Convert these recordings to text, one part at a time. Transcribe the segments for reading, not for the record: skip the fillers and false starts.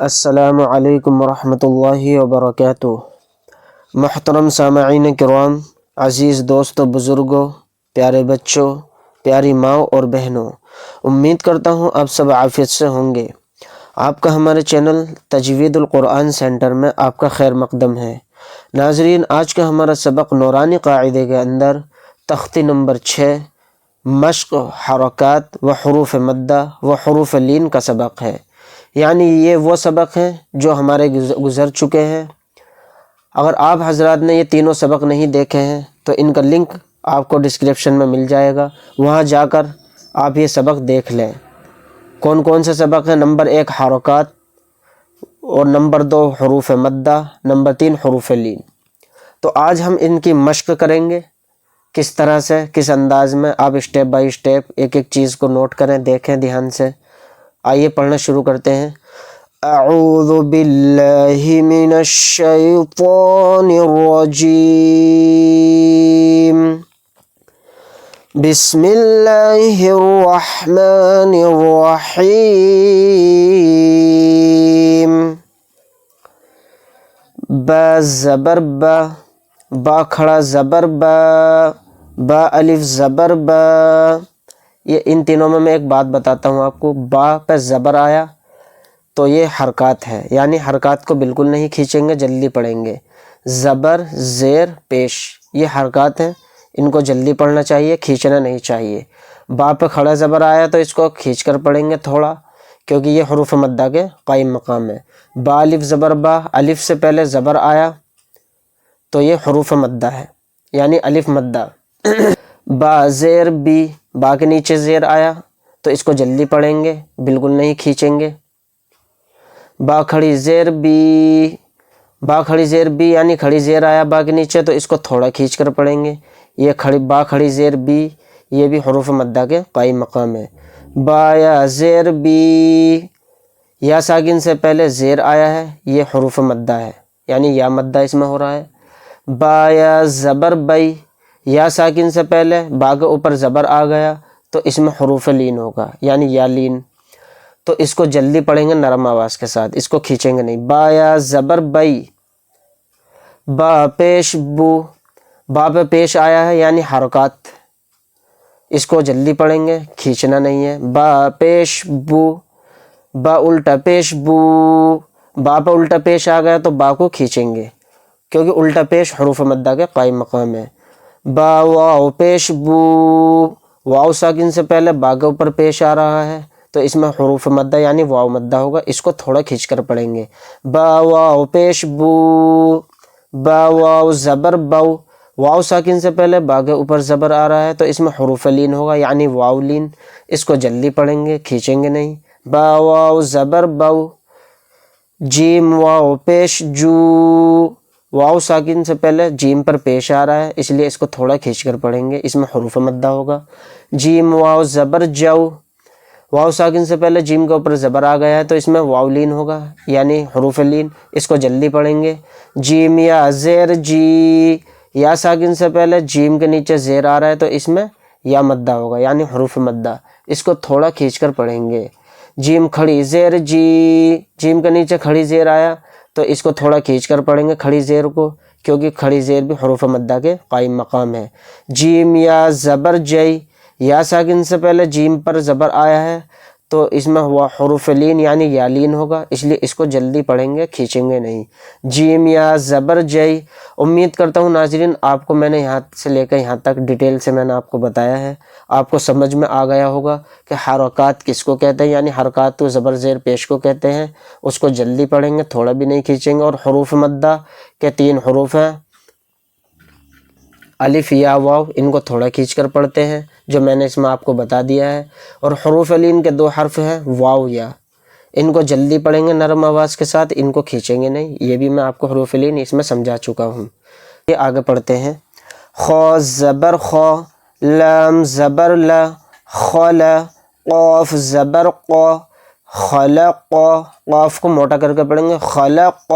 السلام علیکم ورحمۃ اللہ وبرکاتہ۔ محترم سامعین کرام، عزیز دوستوں، بزرگوں، پیارے بچوں، پیاری ماؤں اور بہنوں، امید کرتا ہوں آپ سب عافیت سے ہوں گے۔ آپ کا ہمارے چینل تجوید القرآن سینٹر میں آپ کا خیر مقدم ہے۔ ناظرین، آج کا ہمارا سبق نورانی قاعدے کے اندر تختی نمبر 6 مشق حرکات و حروف مدہ و حروف لین کا سبق ہے۔ یعنی یہ وہ سبق ہیں جو ہمارے گزر چکے ہیں۔ اگر آپ حضرات نے یہ تینوں سبق نہیں دیکھے ہیں تو ان کا لنک آپ کو ڈسکرپشن میں مل جائے گا، وہاں جا کر آپ یہ سبق دیکھ لیں۔ کون کون سے سبق ہیں؟ نمبر 1 حرکات، اور نمبر 2 حروف مدہ، نمبر 3 حروف لین۔ تو آج ہم ان کی مشق کریں گے، کس طرح سے، کس انداز میں۔ آپ اسٹیپ بائی اسٹیپ ایک ایک چیز کو نوٹ کریں، دیکھیں دھیان سے۔ آئیے پڑھنا شروع کرتے ہیں۔ اعوذ باللہ من الشیطان الرجیم، بسم اللہ الرحمن الرحیم۔ با زبر با، با کھڑا زبر با، با الف زبر با۔ یہ ان تینوں میں ایک بات بتاتا ہوں آپ کو۔ با پہ زبر آیا تو یہ حرکات ہے، یعنی حرکات کو بالکل نہیں کھینچیں گے، جلدی پڑھیں گے۔ زبر، زیر، پیش، یہ حرکات ہیں، ان کو جلدی پڑھنا چاہیے، کھینچنا نہیں چاہیے۔ با پہ کھڑا زبر آیا تو اس کو کھینچ کر پڑھیں گے تھوڑا، کیونکہ یہ حروف مدہ کے قائم مقام ہے۔ با الف زبر با، الف سے پہلے زبر آیا تو یہ حروف مدہ ہے، یعنی الف مدہ۔ با زیر بی، با کے نیچے زیر آیا تو اس کو جلدی پڑھیں گے، بالکل نہیں کھینچیں گے۔ با کھڑی زیر بی، با کھڑی زیر بی یعنی کھڑی زیر آیا با کے نیچے تو اس کو تھوڑا کھینچ کر پڑھیں گے۔ یہ با کھڑی زیر بی، یہ بھی حروف مدہ کے قائم مقام ہے۔ با یا زیر بی، یا ساکن سے پہلے زیر آیا ہے، یہ حروف مدہ ہے، یعنی یا مدہ اس میں ہو رہا ہے۔ با یا زبر بئی، یا ساکن سے پہلے با کے اوپر زبر آ گیا تو اس میں حروف لین ہوگا، یعنی یا لین۔ تو اس کو جلدی پڑھیں گے نرم آواز کے ساتھ، اس کو کھینچیں گے نہیں۔ با یا زبر بئی، با پیش بو، با پہ پیش آیا ہے یعنی حرکات، اس کو جلدی پڑھیں گے، کھینچنا نہیں ہے۔ با پیش بو، با الٹا پیش بو، با پہ الٹا پیش آ گیا تو با کو کھینچیں گے، کیونکہ الٹا پیش حروف مدہ کے قائم مقام ہے۔ با واو پیش بو، واو ساکن سے پہلے با کے اوپر پیش آ رہا ہے تو اس میں حروف مدہ یعنی واو مدہ ہوگا، اس کو تھوڑا کھینچ کر پڑھیں گے۔ با واو پیش بو، با واو زبر بو، واو ساکن سے پہلے با کے اوپر زبر آ رہا ہے تو اس میں حروف لین ہوگا، یعنی واو لین، اس کو جلدی پڑھیں گے، کھینچیں گے نہیں۔ با واو زبر بو، جیم واو پیش جو، واو ساکن سے پہلے جیم پر پیش آ رہا ہے اس لیے اس کو تھوڑا کھینچ کر پڑھیں گے، اس میں حروف مدہ ہوگا۔ جیم واو زبر جو، واو ساکن سے پہلے جیم کے اوپر زبر آ گیا ہے تو اس میں واو لین ہوگا، یعنی حروف لین، اس کو جلدی پڑھیں گے۔ جیم یا زیر جی، یا ساکن سے پہلے جیم کے نیچے زیر آ رہا ہے تو اس میں یا مدہ ہوگا، یعنی حروف مدہ، اس کو تھوڑا کھینچ کر پڑھیں گے۔ جیم کھڑی زیر جی، جیم کے نیچے کھڑی زیر آیا تو اس کو تھوڑا کھینچ کر پڑھیں گے کھڑی زیر کو، کیونکہ کھڑی زیر بھی حروف مدہ کے قائم مقام ہے۔ جیم یا زبر جئی، یا ساکن سے پہلے جیم پر زبر آیا ہے تو اس میں ہوا حروف لین یعنی یا لین ہوگا، اس لیے اس کو جلدی پڑھیں گے، کھینچیں گے نہیں۔ جیم یا زبر جئی۔ امید کرتا ہوں ناظرین آپ کو میں نے یہاں سے لے کر یہاں تک ڈیٹیل سے میں نے آپ کو بتایا ہے، آپ کو سمجھ میں آ گیا ہوگا کہ حرکات کس کو کہتے ہیں، یعنی حرکات تو زبر زیر پیش کو کہتے ہیں، اس کو جلدی پڑھیں گے، تھوڑا بھی نہیں کھینچیں گے۔ اور حروف مدہ کے 3 حروف ہیں، الف یا واو، ان کو تھوڑا کھینچ کر پڑھتے ہیں جو میں نے اس میں آپ کو بتا دیا ہے۔ اور حروف لین کے 2 حرف ہیں واو یا، ان کو جلدی پڑھیں گے نرم آواز کے ساتھ، ان کو کھینچیں گے نہیں، یہ بھی میں آپ کو حروف لین اس میں سمجھا چکا ہوں۔ یہ آگے پڑھتے ہیں۔ خا زبر خا، لام زبر لا، خلا، قاف زبر قا، خلق، قاف کو موٹا کر کے پڑھیں گے، خلق۔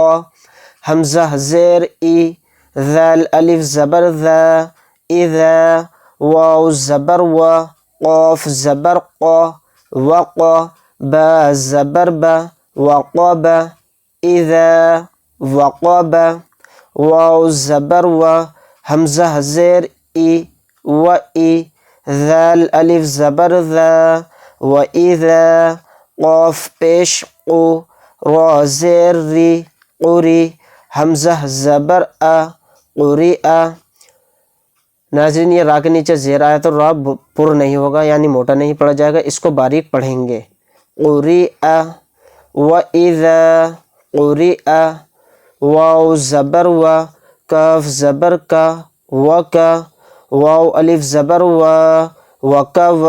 حمزہ زیر ای، ذال الف زبر ذا، اذا، واو زبر وا، قاف زبر قا، وقا، با زبر با، وقب اذا وقب واو زبر و حمزہ زیر ای و ای ذال الف زبر ذا و اذا قاف پیش قو را زیر ری قری حمزہ زبر ا قریء. ناظرین یہ را کے نیچے زیر آیا تو را پر نہیں ہوگا یعنی موٹا نہیں پڑھا جائے گا، اس کو باریک پڑھیں گے. قریء و اذا قریء واو زبر و کاف زبر کا و کا واو الف زبر و وکو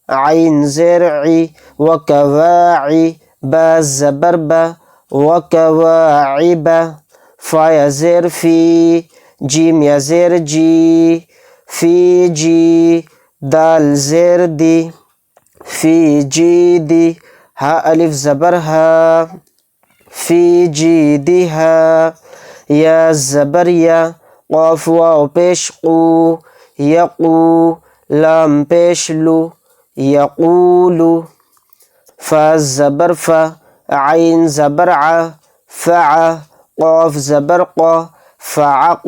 عین زیر عی وکواعی با زبر با وکواعب فا یا زیر فی جیم یا زیر جی فی جی دال زیر دی فی جی دی ہا الف زبر ہا فی جی دی ہا یا زبر یا قاف واو پیش قو یقو لام پیش لو یقولو فا زبر فا عین زبر ع فع قاف زبر قا فعق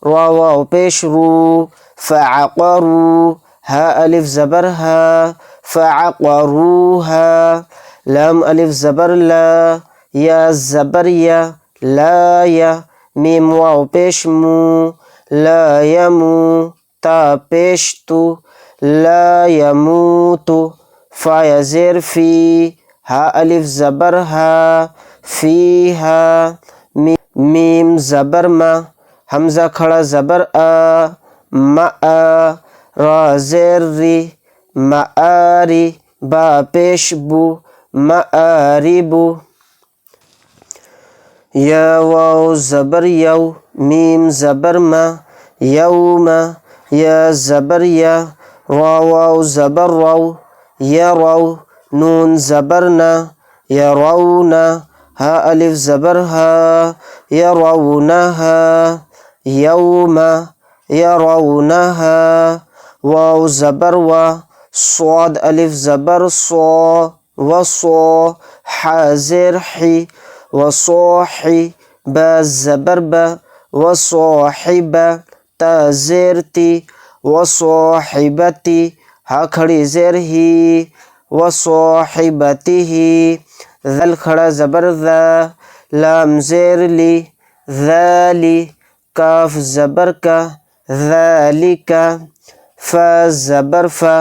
را واو پیش رو فعقرو ہا الف زبر ہا فعقروها لام الف زبر لا یا زبر یا لا یا میم واو پیش مو لا یمو تا پیش تو لا یموتو فا یا زیر فی ہا الف زبر ہا فیہا میم زبر ما حمزہ کھڑا زبر آ ما را زیر ری معاری با پیش بو معاربو یا واو زبر یو میم زبر ما یوم یا زبر یا واو زبر رو یرو نون زبر نا یرونا ہا الف زبر ہا یرونہا یوم یرونہا واو زبر و صاد الف زبر صو وصو حازر حی وصوحی با زبر با وصوحب تا زیر تی وصوحبتی ہا کھڑی زیر ہی وصوحبتی ہی ذل کھڑا زبر ذا لام زیر لی ذالی کاف زبر کا ذالکا فا زبر فا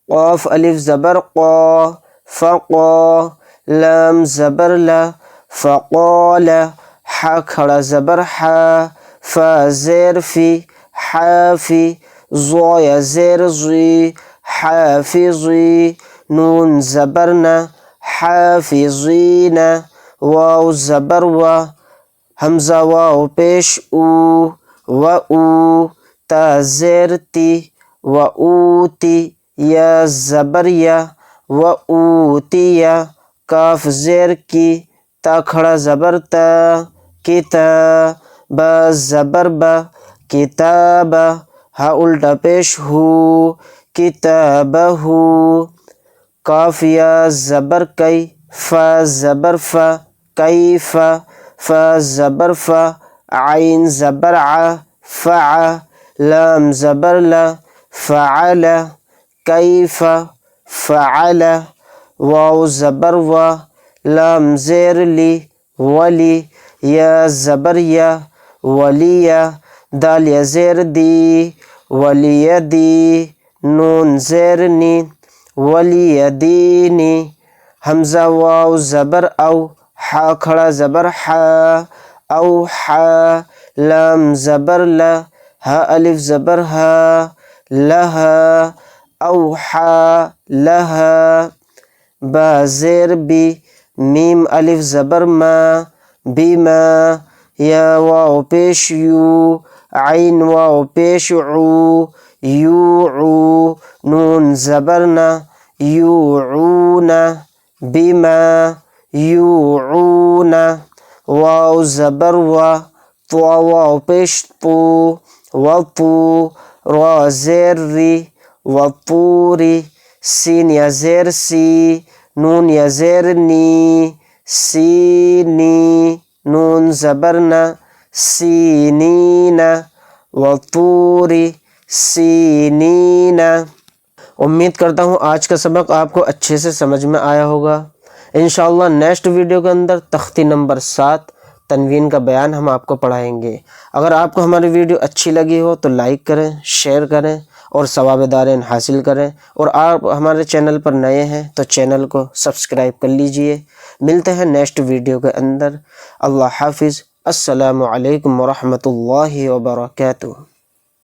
قاف الف زبر قا فقا لام زبر لا فقال حا کھڑا زبر حا فا زیر فی حافی زو یا زیر زی حافظی نون زبر نا حافظین واو زبر و حمزہ واو پیش او و او تا زیر تی و اوتی یا زبر یا و اوتیا کاف زیر کی تا کھڑا زبر تا کتا با زبر با کتاب ہا الٹا پیش ہو کتابہو کاف یا زبر کئی فا زبر فا کیف فا زبر فا عین زبر ع فع لام زبر لا فعل کیف فعل واو زبر و لام زیر لی ولی یا زبر یا ولی دال یا زیر دی ولی دی نون زیر نی ولی دینی حمزہ واو زبر او حا کھڑا زبر حا او حا لام زبر لا ہا الف زبر ہا لہا او حا لہا با زیر بی میم الف زبر ما بیما یا واو پیش یو عین واو پیش عو یوعو نون زبرنا یوعونا بما یوعونا واو زبر و طو واو پیش طو وطو را زیر ری وطوری سین یا زیر سی نون یا زیر نی، سینی، نون زبر نا، سینین، وطوری سینین۔ امید کرتا ہوں آج کا سبق آپ کو اچھے سے سمجھ میں آیا ہوگا۔ انشاءاللہ نیکسٹ ویڈیو کے اندر تختی نمبر 7 تنوین کا بیان ہم آپ کو پڑھائیں گے۔ اگر آپ کو ہماری ویڈیو اچھی لگی ہو تو لائک کریں، شیئر کریں اور ثواب دارین حاصل کریں، اور آپ ہمارے چینل پر نئے ہیں تو چینل کو سبسکرائب کر لیجئے۔ ملتے ہیں نیکسٹ ویڈیو کے اندر۔ اللہ حافظ۔ السلام علیکم ورحمۃ اللہ وبرکاتہ۔